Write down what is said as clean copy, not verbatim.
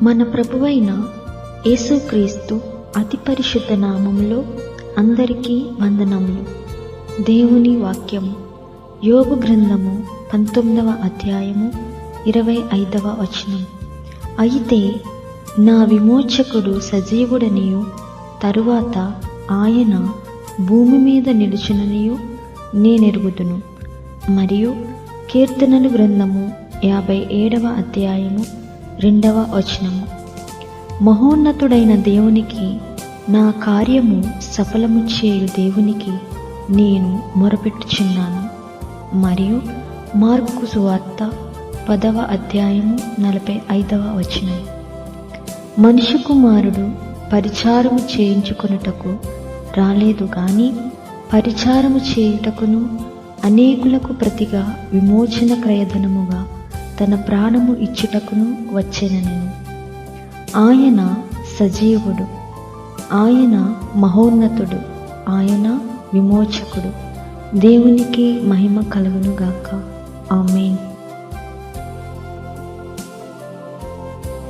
మన ప్రభువైన యేసుక్రీస్తు అతి పరిశుద్ధ నామములో అందరికీ వందనములు. దేవుని వాక్యము యోబు గ్రంథము 19వ అధ్యాయము 25వ వచనం. అయితే నా విమోచకుడు సజీవుడనియు తరువాత ఆయన భూమి మీద నిలుచుననియు నేనెరుగుదును. మరియు కీర్తనలు గ్రంథము 57వ అధ్యాయము 2వ వచనము. మహోన్నతుడైన దేవునికి, నా కార్యము సఫలము చేయు దేవునికి నేను మొరపెట్టుచున్నాను. మరియు మార్కు సువార్త 10వ అధ్యాయము 45వ వచనం. మనుష్య కుమారుడు పరిచారము చేయించుకొనుటకు రాలేదు గాని పరిచారము చేయుటకును అనేకులకు ప్రతిగా విమోచన క్రయధనముగా తన ప్రాణము ఇచ్చుటకును వచ్చెనెను. ఆయన సజీవుడు, ఆయన మహోన్నతుడు, ఆయన విమోచకుడు. దేవునికి మహిమ కలుగునుగాక. ఆమేన్.